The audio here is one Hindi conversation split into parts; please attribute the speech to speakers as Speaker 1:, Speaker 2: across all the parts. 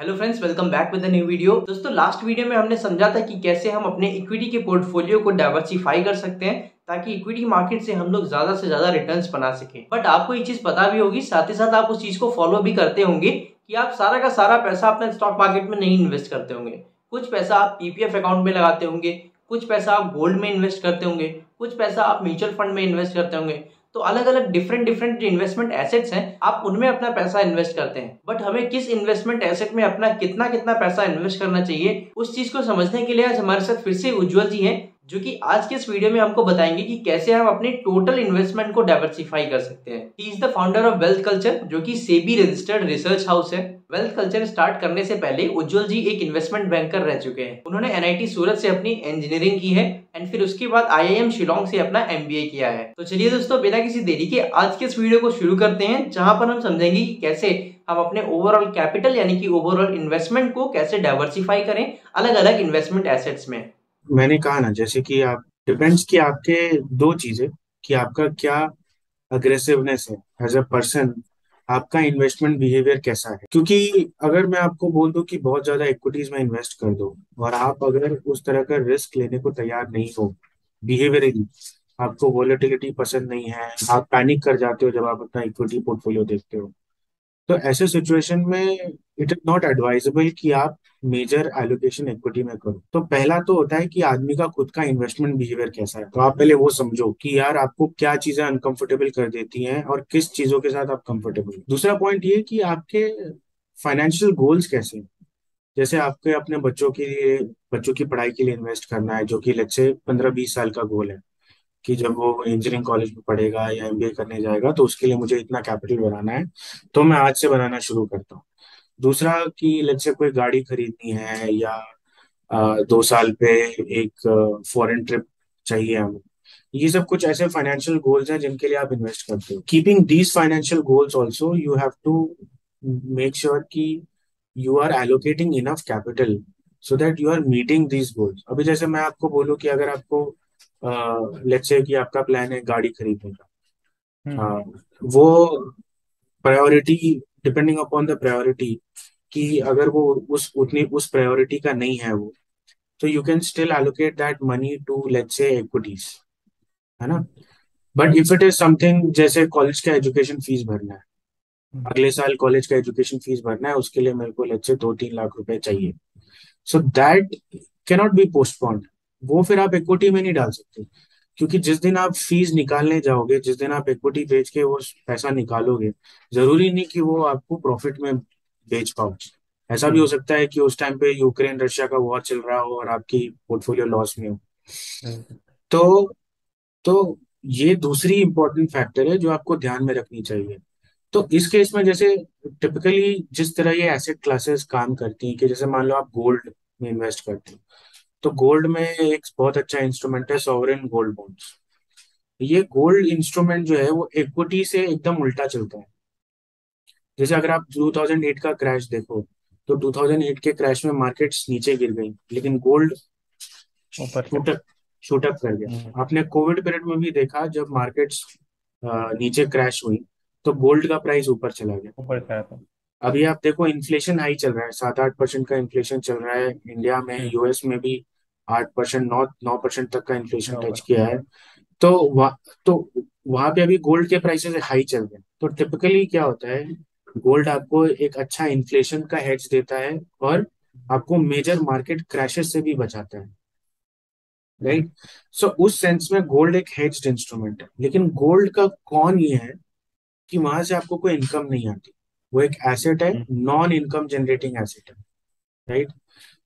Speaker 1: Hello friends, welcome back with the new video. दोस्तों, लास्ट वीडियो में हमने समझा था कि कैसे हम अपने इक्विटी के पोर्टफोलियो को डाइवर्सिफाई कर सकते हैं ताकि इक्विटी मार्केट से हम लोग ज्यादा से ज्यादा रिटर्न्स बना सकें। बट आपको ये चीज पता भी होगी, साथ ही साथ आप उस चीज को फॉलो भी करते होंगे कि आप सारा का सारा पैसा अपने स्टॉक मार्केट में नहीं इन्वेस्ट करते होंगे। कुछ पैसा आप पीपीएफ अकाउंट में लगाते होंगे, कुछ पैसा आप गोल्ड में इन्वेस्ट करते होंगे, कुछ पैसा आप म्यूचुअल फंड में इन्वेस्ट करते होंगे। तो अलग अलग डिफरेंट डिफरेंट इन्वेस्टमेंट एसेट्स हैं, आप उनमें अपना पैसा इन्वेस्ट करते हैं। बट हमें किस इन्वेस्टमेंट एसेट में अपना कितना कितना पैसा इन्वेस्ट करना चाहिए, उस चीज को समझने के लिए आज हमारे साथ फिर से उज्जवल जी हैं, जो कि आज के इस वीडियो में हमको बताएंगे कि कैसे हम अपने टोटल इन्वेस्टमेंट को डाइवर्सिफाई कर सकते हैं। He is the founder of wealth culture, जो कि सेबी रजिस्टर्ड रिसर्च हाउस है। वेल्थ कल्चर स्टार्ट करने से पहले उज्जवल जी एक इन्वेस्टमेंट बैंकर रह चुके हैं। उन्होंने एनआईटी सूरत से अपनी इंजीनियरिंग की है एंड फिर उसके बाद आईआईएम शिलोंग से अपना एमबीए किया है। तो चलिए दोस्तों, बिना किसी देरी के आज के इस वीडियो को शुरू करते हैं, जहां पर हम समझेंगे कि कैसे हम अपने ओवरऑल कैपिटल यानी कि ओवरऑल इन्वेस्टमेंट को कैसे डाइवर्सिफाई करें अलग अलग इन्वेस्टमेंट एसेट्स में।
Speaker 2: मैंने कहा ना, जैसे कि आप डिपेंड्स कि आपके दो चीजें कि आपका क्या अग्रेसिवनेस है एज अ पर्सन, आपका इन्वेस्टमेंट बिहेवियर कैसा है। क्योंकि अगर मैं आपको बोल दूं कि बहुत ज्यादा इक्विटीज में इन्वेस्ट कर दो और आप अगर उस तरह का रिस्क लेने को तैयार नहीं हो, बिहेवियरली आपको वोलेटिलिटी पसंद नहीं है, आप पैनिक कर जाते हो जब आप अपना इक्विटी पोर्टफोलियो देखते हो, तो ऐसे सिचुएशन में इट इज नॉट एडवाइजेबल कि आप मेजर एलोकेशन इक्विटी में करो। तो पहला तो होता है कि आदमी का खुद का इन्वेस्टमेंट बिहेवियर कैसा है। तो आप पहले वो समझो कि यार आपको क्या चीजें अनकंफर्टेबल कर देती हैं और किस चीजों के साथ आप कंफर्टेबल हो। दूसरा पॉइंट ये कि आपके फाइनेंशियल गोल्स कैसे हैं। जैसे आपके अपने बच्चों के लिए, बच्चों की पढ़ाई के लिए इन्वेस्ट करना है, जो कि लेट्स से 15-20 साल का गोल है कि जब वो इंजीनियरिंग कॉलेज में पढ़ेगा या एमबीए करने जाएगा तो उसके लिए मुझे इतना कैपिटल बनाना है, तो मैं आज से बनाना शुरू करता हूँ। दूसरा कि लेट्स से कोई गाड़ी खरीदनी है या 2 साल पे एक फॉरेन ट्रिप चाहिए हमें। ये सब कुछ ऐसे फाइनेंशियल गोल्स हैं जिनके लिए आप इन्वेस्ट करते हो। Keeping these financial goals also you have to make sure कि you are allocating enough capital so that you are meeting these goals. अभी जैसे मैं आपको बोलूँ कि अगर आपको लेट्स से कि आपका प्लान है गाड़ी खरीदने का,
Speaker 1: हम्म।
Speaker 2: वो priority, depending upon the priority, कि अगर वो उस प्रायोरिटी का नहीं है वो, तो you can still allocate that money to let's say equities, है ना। But if it is something जैसे कॉलेज का एजुकेशन फीस भरना है, अगले साल कॉलेज का एजुकेशन फीस भरना है, उसके लिए मेरे को लेट्स से 2-3 लाख रुपए चाहिए, so that cannot be postponed. वो फिर आप इक्विटी में नहीं डाल सकते, क्योंकि जिस दिन आप फीस निकालने जाओगे, जिस दिन आप इक्विटी बेच के वो पैसा निकालोगे, जरूरी नहीं कि वो आपको प्रॉफिट में बेच पाओ। ऐसा भी हो
Speaker 1: हम्म।
Speaker 2: सकता है कि उस टाइम पे यूक्रेन रशिया का वॉर चल रहा हो और आपकी पोर्टफोलियो लॉस में हो। तो तो ये दूसरी इंपॉर्टेंट फैक्टर है जो आपको ध्यान में रखनी चाहिए। तो इस केस में जैसे टिपिकली जिस तरह ये एसेट क्लासेस काम करती हैं, कि जैसे मान लो आप गोल्ड में इन्वेस्ट करते हो, तो गोल्ड में एक बहुत अच्छा इंस्ट्रूमेंट है सॉवरेन गोल्ड बॉन्ड्स। ये गोल्ड इंस्ट्रूमेंट जो है वो इक्विटी से एकदम उल्टा चलता है। जैसे अगर आप 2008 का क्रैश देखो, तो 2008 के क्रैश में मार्केट्स नीचे गिर गई, लेकिन गोल्ड
Speaker 1: ऊपर चल।
Speaker 2: शूटअप शूटअप कर
Speaker 1: हम्म।
Speaker 2: गया। आपने कोविड पीरियड में भी देखा, जब मार्केट्स नीचे क्रैश हुई तो गोल्ड का प्राइस ऊपर चला गया।
Speaker 1: ऊपर चला था।
Speaker 2: अभी आप देखो, इन्फ्लेशन हाई चल रहा है, 7-8% का इन्फ्लेशन चल रहा है इंडिया में,
Speaker 1: हम्म।
Speaker 2: यूएस में भी 8%, 9-9% तक का इन्फ्लेशन टच
Speaker 1: बराबर।
Speaker 2: किया है। तो तो वहां पे अभी गोल्ड के प्राइसेस हाई चल रहे हैं। तो टिपिकली क्या होता है, गोल्ड आपको एक अच्छा इन्फ्लेशन का हेज देता है और आपको मेजर मार्केट क्रैशेस से भी बचाता है,
Speaker 1: हम्म।
Speaker 2: राइट। सो उस सेंस में गोल्ड एक हेज्ड इंस्ट्रूमेंट है। लेकिन गोल्ड का कौन ये है कि वहां से आपको कोई इनकम नहीं आती। वो एक एसेट है,
Speaker 1: हम्म।
Speaker 2: नॉन इनकम जनरेटिंग एसेट है, राइट।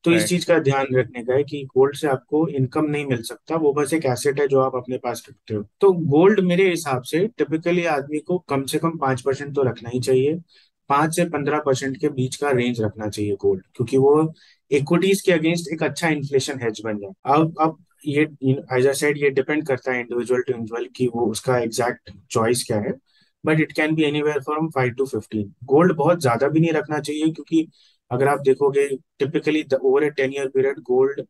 Speaker 2: तो इस
Speaker 1: राइट।
Speaker 2: चीज का ध्यान रखने का है कि गोल्ड से आपको इनकम नहीं मिल सकता, वो बस एक एसेट है जो आप अपने पास रखते हो। तो गोल्ड मेरे हिसाब से टिपिकली आदमी को कम से कम 5% तो रखना ही चाहिए। 5 से 15% के बीच का रेंज रखना चाहिए गोल्ड, क्योंकि वो इक्विटीज के अगेंस्ट एक अच्छा इन्फ्लेशन हेज बन जाए। अब ये, एज आई सेड, ये डिपेंड करता है इंडिविजुअल टू इंडिविजुअल कि वो उसका एग्जैक्ट चॉइस क्या है। But it can be anywhere from 5 to 15। Gold बहुत ज्यादा भी नहीं रखना चाहिए, क्योंकि अगर आप देखोगे टिपिकली ओवर ए 10 ईयर पीरियड गोल्ड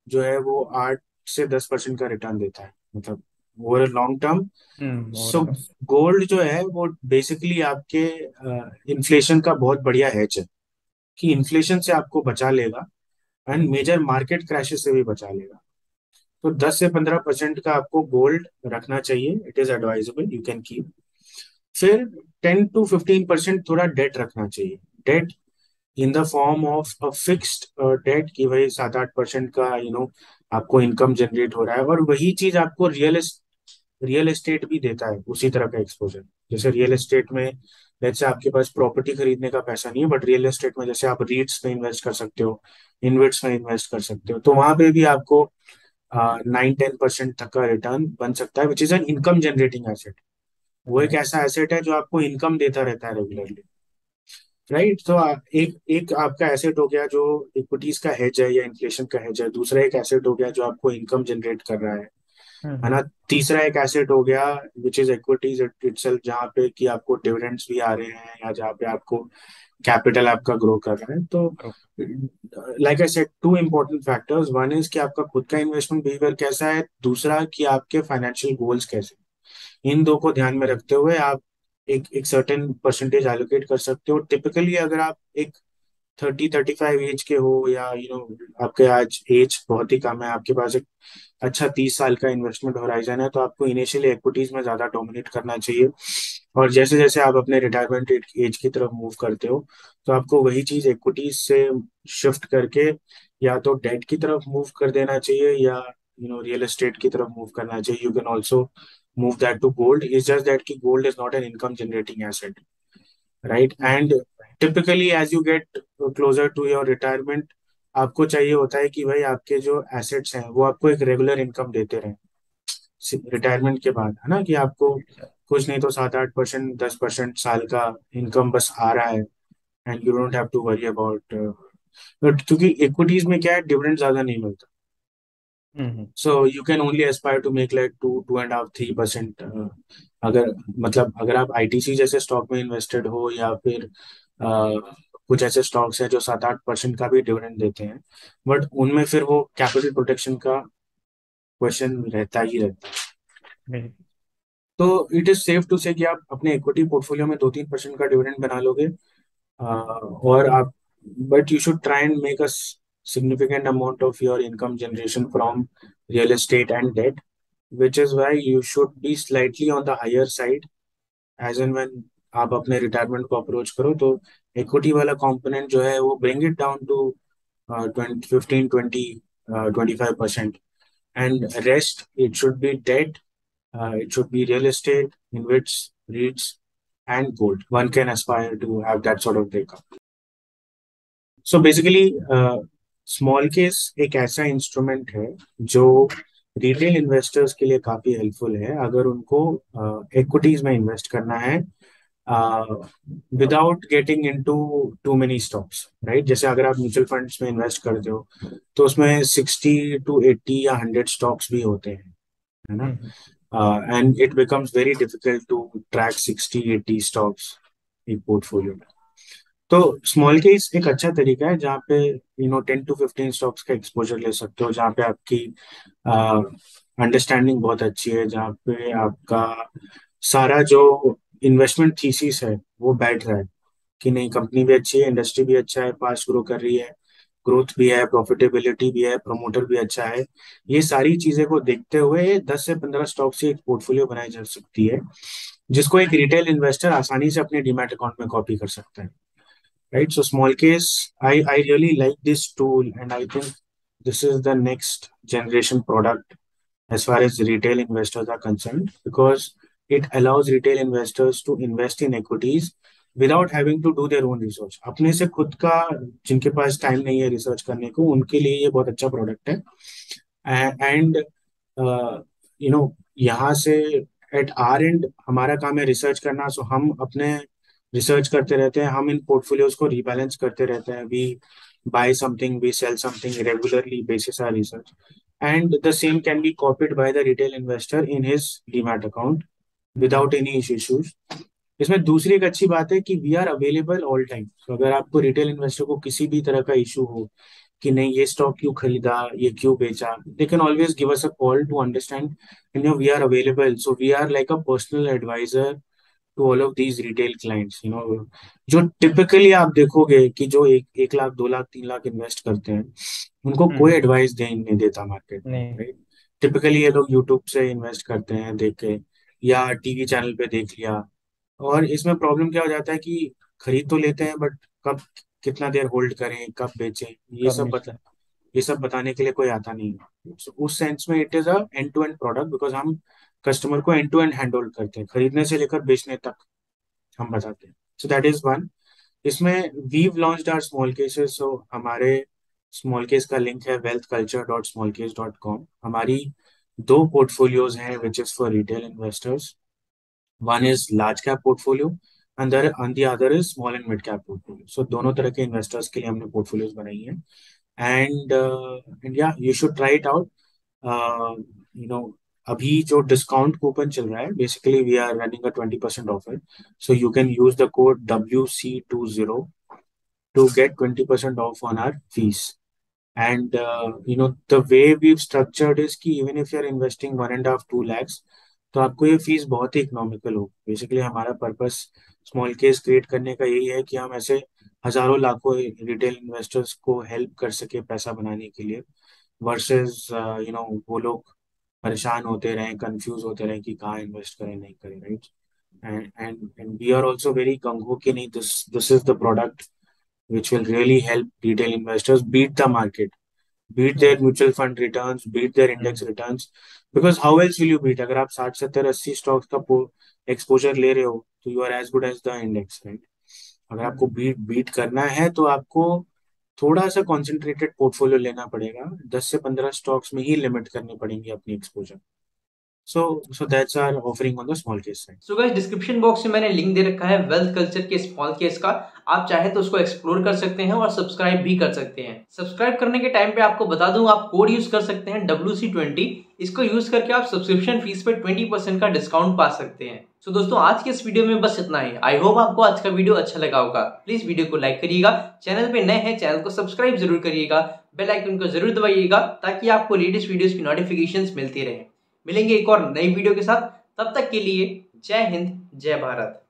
Speaker 2: जो है वो 8 से 10% का रिटर्न देता है, मतलब ओवर लॉन्ग टर्म। सो
Speaker 1: और
Speaker 2: गोल्ड जो है वो बेसिकली आपके इन्फ्लेशन का बहुत बढ़िया हेज है, कि इन्फ्लेशन से आपको बचा लेगा एंड मेजर मार्केट क्रैशेस से भी बचा लेगा। तो 10 से 15% का आपको गोल्ड रखना चाहिए, it is advisable, you can keep. फिर 10 to 15% थोड़ा डेट रखना चाहिए। Debt in the form of a fixed debt, कि भाई 7-8% का आपको इनकम जनरेट हो रहा है, और वही चीज आपको रियल एस्टेट भी देता है उसी तरह का एक्सपोजर। जैसे रियल एस्टेट में जैसे आपके पास प्रॉपर्टी खरीदने का पैसा नहीं है, बट रियल एस्टेट में जैसे आप रीट्स में इन्वेस्ट कर सकते हो, इनवेट्स में इन्वेस्ट कर सकते हो, तो वहां पे भी आपको 9-10% तक का रिटर्न बन सकता है, which is an income generating asset. वो एक ऐसा एसेट है जो आपको इनकम देता रहता है रेगुलरली, राइट। तो एक एक आपका एसेट हो गया जो इक्विटीज का हेज है या इन्फ्लेशन का हेज है। दूसरा एक एसेट हो गया जो आपको इनकम जनरेट कर रहा है
Speaker 1: हम्म।
Speaker 2: ना। तीसरा एक एसेट हो गया विच इज इक्विटीज इटसेल्फ, जहाँ पे कि आपको डिविडेंड्स भी आ रहे हैं या जहाँ पे आपको कैपिटल आपका ग्रो कर रहा है। तो like I said, two important factors, one is कि आपका खुद का इन्वेस्टमेंट बिहेवियर कैसा है, दूसरा कि आपके फाइनेंशियल गोल्स कैसे हैं। इन दो को ध्यान में रखते हुए आप एक एक सर्टेन परसेंटेज एलोकेट कर सकते हो। टिपिकली अगर आप एक 30-35 एज के हो, या आपके आज एज बहुत ही कम है, आपके पास एक अच्छा 30 साल का इन्वेस्टमेंट होराइजन है, तो आपको इनिशियली एक्विटीज में ज्यादा डोमिनेट करना चाहिए। और जैसे जैसे आप अपने रिटायरमेंट एज की तरफ मूव करते हो, तो आपको वही चीज इक्विटीज से शिफ्ट करके या तो डेट की तरफ मूव कर देना चाहिए, या रियल एस्टेट की तरफ मूव करना चाहिए। You can also move that to gold. Is just that कि gold is not an income generating asset, right. And typically as you get closer to your retirement, आपको चाहिए होता है कि भाई आपके जो एसेट्स हैं वो आपको एक रेगुलर इनकम देते रहें रिटायरमेंट के बाद, है ना, कि आपको कुछ नहीं तो 7-8%, 10% साल का इनकम बस आ रहा है, and you don't have to worry about. But क्योंकि इक्विटीज में क्या है, डिविडेंड ज्यादा नहीं मिलता,
Speaker 1: hmm.
Speaker 2: So you can only aspire to make like 2-2.5-3%। अगर मतलब अगर आप आईटीसी जैसे स्टॉक में इन्वेस्टेड हो, या फिर कुछ ऐसे स्टॉक्स हैं जो 7-8% का भी डिविडेंड देते हैं, बट उनमें फिर वो कैपिटल प्रोटेक्शन का क्वेश्चन रहता ही रहता है।
Speaker 1: बिल्कुल।
Speaker 2: तो इट इज सेफ टू से कि आप अपने इक्विटी पोर्टफोलियो में 2-3% का डिविडेंड बना लोगे, और आप, but you should try and make a significant amount of your income generation from real estate and debt, which is why you should be slightly on the higher side as and when आप अपने रिटायरमेंट को अप्रोच करो। तो इक्विटी वाला कंपोनेंट जो है वो bring it down to 15, 20, 25%, and rest it should be debt, it should be real estate, InvITs, REITs, and gold. One can aspire to have that sort of breakup. So basically, small case एक ऐसा इंस्ट्रूमेंट है जो रिटेल इन्वेस्टर्स के लिए काफी हेल्पफुल है अगर उनको इक्विटीज में इन्वेस्ट करना है without getting into two many stocks, right. जैसे अगर आप म्यूचुअल फंड्स में इन्वेस्ट करते हो, तो उसमें 60 to 80 या 100 स्टॉक्स भी होते हैं, है ना।
Speaker 1: Hmm.
Speaker 2: And it becomes very difficult to track 60-80 stocks एक पोर्टफोलियो में। तो स्मॉल केस एक अच्छा तरीका है जहाँ पे 10 to 15 स्टॉक्स का एक्सपोजर ले सकते हो, जहाँ पे आपकी अंडरस्टैंडिंग बहुत अच्छी है, जहाँ पे आपका सारा जो इन्वेस्टमेंट थीसिस है वो बैठ रहा है कि नहीं, कंपनी भी अच्छी है, इंडस्ट्री भी अच्छा है, फास्ट ग्रो कर रही है, ग्रोथ भी है, प्रॉफिटेबिलिटी भी है, प्रमोटर भी अच्छा है। ये सारी चीजें को देखते हुए 10 से 15 स्टॉक से एक पोर्टफोलियो बनाई जा सकती है, जिसको एक रिटेल इन्वेस्टर आसानी से अपने डीमैट अकाउंट में कॉपी कर सकता है, right? So small case, I really like this tool, and I think this is the next generation product as far as retail investors are concerned, because it allows retail investors to invest in equities without having to do their own research। अपने से खुद का, जिनके पास टाइम नहीं है रिसर्च करने को, उनके लिए ये बहुत अच्छा प्रोडक्ट है। एंड यहाँ से एट आर एंड हमारा काम है रिसर्च करना, सो हम अपने रिसर्च करते रहते हैं, हम इन पोर्टफोलियोज को रिबैलेंस करते रहते हैं। We buy something, we sell something regularly basis our research, and the same can be copied by the retail investor in his demat account without any issues. इसमें दूसरी एक अच्छी बात है कि we are available all time. तो अगर आपको रिटेल इन्वेस्टर को किसी भी तरह का इशू हो कि नहीं ये स्टॉक क्यों खरीदा, ये क्यों बेचा, they can always give us a call to understand, and we are available. So we are like a personal advisor to all of these retail clients, you know, जो टिपिकली आप देखोगे कि जो 1 लाख 2 लाख 3 लाख इन्वेस्ट करते हैं, उनको कोई
Speaker 1: हम्म।
Speaker 2: एडवाइस दे नहीं देता मार्केट में,
Speaker 1: नहीं।
Speaker 2: राइट। टिपिकली ये लोग यूट्यूब से इन्वेस्ट करते हैं देख के, या टीवी चैनल पे देख लिया। और इसमें प्रॉब्लम क्या हो जाता है कि खरीद तो लेते हैं, बट कब कितना देर होल्ड करें, कब बेचें, ये
Speaker 1: कब
Speaker 2: सब
Speaker 1: बेचना।
Speaker 2: ये सब बताने के लिए कोई आता नहीं है। So, उस सेंस में it is a end to end product, because हम कस्टमर को end to end hand hold करते हैं, खरीदने से लेकर बेचने तक हम बताते हैं। So that is one. इसमें we've launched our small cases, सो हमारे स्मॉल केस का लिंक है wealthculture.smallcase.com। हमारी दो पोर्टफोलियोज हैं which is for retail investors. One is large cap portfolio, and the other is small and mid cap portfolio. So दोनों तरह के इन्वेस्टर्स के लिए हमने पोर्टफोलियोज बनाई हैं। एंड या you should try it out. You know, अभी जो डिस्काउंट कूपन चल रहा है, basically we are running a 20% offer, so you can use the code WC20 to get 20% off on our fees. And the way we've structured is कि even if you're investing 1.5-2 lakhs, तो आपको ये फीस बहुत ही इकोनॉमिकल हो। बेसिकली हमारा पर्पस स्मॉल केस क्रिएट करने का यही है कि हम ऐसे हजारों लाखों रिटेल इन्वेस्टर्स को हेल्प कर सके पैसा बनाने के लिए, वर्सेस वो लोग परेशान होते रहें, कंफ्यूज होते रहें कि कहाँ इन्वेस्ट करें नहीं करें, right. And we are also very gung-ho कि नहीं, this is the product which will really help retail investors beat the market, beat their
Speaker 1: hmm.
Speaker 2: mutual fund returns, beat their index
Speaker 1: hmm.
Speaker 2: returns. Because how else will you beat? अगर आप 60 70 80 स्टॉक्स का एक्सपोजर ले रहे हो, तो you are as good as the index, right. अगर आपको
Speaker 1: हम्म।
Speaker 2: बीट करना है, तो आपको थोड़ा सा कॉन्सेंट्रेटेड पोर्टफोलियो लेना पड़ेगा, 10 से 15 स्टॉक्स में ही लिमिट करनी पड़ेंगी अपनी exposure. So that's our offering on the small case side.
Speaker 1: So guys, description box में मैंने लिंक दे रखा है वेल्थ कल्चर के स्मॉल केस का। आप चाहे तो उसको एक्सप्लोर कर सकते हैं और सब्सक्राइब भी कर सकते हैं। सब्सक्राइब करने के टाइम पे आपको बता दूं, आप कोड यूज कर सकते हैं WC20। इसको यूज करके आप सब्सक्रिप्शन फीस पे 20% का डिस्काउंट पा सकते हैं। सो दोस्तों, आज के इस वीडियो में बस इतना ही। आई होप आपको आज का वीडियो अच्छा लगा होगा। प्लीज वीडियो को लाइक करिएगा, चैनल पे नए हैं चैनल को सब्सक्राइब जरूर करिएगा, बेल आइकन को जरूर दबाइएगा ताकि आपको लेटेस्ट वीडियोस की नोटिफिकेशंस मिलती रहे। मिलेंगे एक और नई वीडियो के साथ, तब तक के लिए जय हिंद, जय भारत।